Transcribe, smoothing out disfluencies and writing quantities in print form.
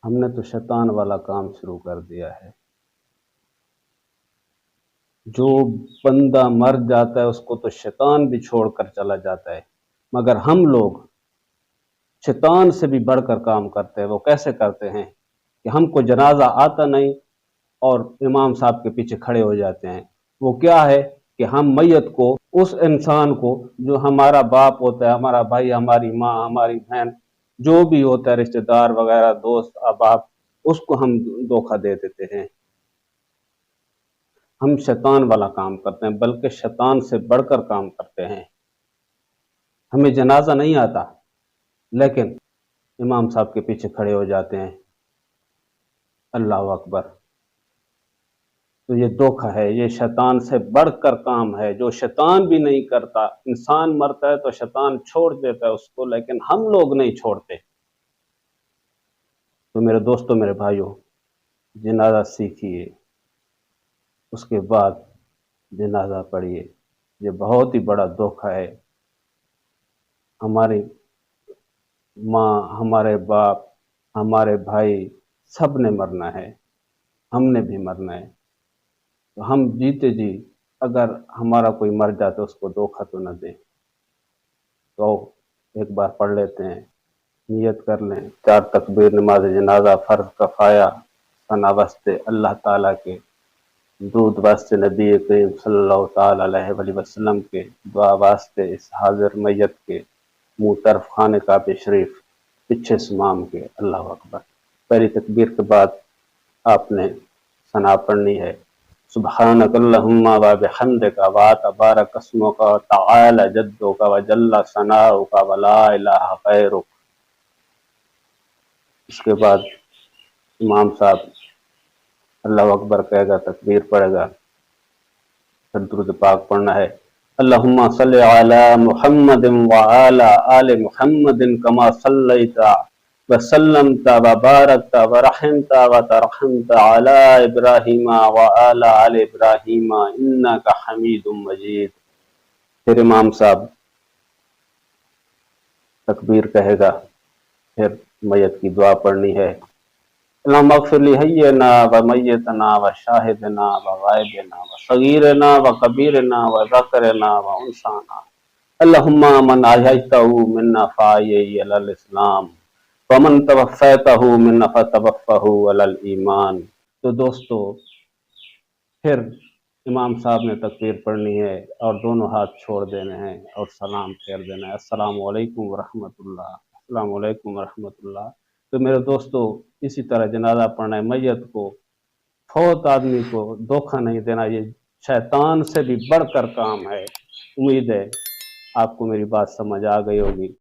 ہم نے تو شیطان والا کام شروع کر دیا ہے۔ جو بندہ مر جاتا ہے اس کو تو شیطان بھی چھوڑ کر چلا جاتا ہے، مگر ہم لوگ شیطان سے بھی بڑھ کر کام کرتے ہیں۔ وہ کیسے کرتے ہیں کہ ہم کو جنازہ آتا نہیں اور امام صاحب کے پیچھے کھڑے ہو جاتے ہیں۔ وہ کیا ہے کہ ہم میت کو، اس انسان کو جو ہمارا باپ ہوتا ہے، ہمارا بھائی، ہماری ماں، ہماری بہن، جو بھی ہوتا ہے رشتہ دار وغیرہ، دوست احباب، اس کو ہم دھوکہ دے دیتے ہیں۔ ہم شیطان والا کام کرتے ہیں، بلکہ شیطان سے بڑھ کر کام کرتے ہیں۔ ہمیں جنازہ نہیں آتا لیکن امام صاحب کے پیچھے کھڑے ہو جاتے ہیں۔ اللہ اکبر! تو یہ دھوکہ ہے، یہ شیطان سے بڑھ کر کام ہے، جو شیطان بھی نہیں کرتا۔ انسان مرتا ہے تو شیطان چھوڑ دیتا ہے اس کو، لیکن ہم لوگ نہیں چھوڑتے۔ تو میرے دوستوں، میرے بھائیوں، جنازہ سیکھیے، اس کے بعد جنازہ پڑھیے۔ یہ بہت ہی بڑا دھوکہ ہے۔ ہماری ماں، ہمارے باپ، ہمارے بھائی، سب نے مرنا ہے، ہم نے بھی مرنا ہے۔ تو ہم جیتے جی اگر ہمارا کوئی مر جاتا اس کو دھوکہ تو نہ دیں۔ تو ایک بار پڑھ لیتے ہیں، نیت کر لیں۔ 4 تکبیر نماز جنازہ فرض کفایہ، ثنا واسطے اللہ تعالیٰ کے، درود واسطے نبی کریم صلی اللہ تعالیٰ علیہ وآلہ وسلم کے، دعا واسطے اس حاضر میت کے، منہ طرف خانہ کعبہ شریف، پیچھے سمام کے۔ اللہ اکبر! پہلی تکبیر کے بعد آپ نے ثنا پڑھنی ہے، سبحانک اللہم و بحمدک و تبارک اسمک و تعالی جدک و جل ثناؤک و لا الہ غیرک۔ اس کے بعد امام صاحب اللہ اکبر کہے گا، تکبیر پڑھے گا، پھر درود پاک پڑھنا ہے، اللہم صلی علی محمد وعلی آل محمد کما صلیت وسلمت وبارکت ورحمت وترحمت علی ابراہیم وعلی آل ابراہیم انک حمید مجید۔ پھر امام صاحب تکبیر کہے گا، پھر میت کی دعا پڑھنی ہے، اللہم اغفر لی حینا و میتنا و شاہدنا و غائبنا و صغیرنا و کبیرنا و ذکرنا و انثانا، اللہم من احییتہ منا فاحیہ علی الاسلام ومن توفیتہ منا فتوفہ علی الایمان۔ تو دوستو، پھر امام صاحب نے تکبیر پڑھنی ہے اور دونوں ہاتھ چھوڑ دینے ہیں اور سلام پھیر دینا ہے، السلام علیکم ورحمۃ اللہ، السلام علیکم ورحمۃ اللہ۔ تو میرے دوستو، اسی طرح جنازہ پڑھنا ہے، میت کو، فوت آدمی کو دھوکہ نہیں دینا۔ یہ شیطان سے بھی بڑھ کر کام ہے۔ امید ہے آپ کو میری بات سمجھ آ گئی ہوگی۔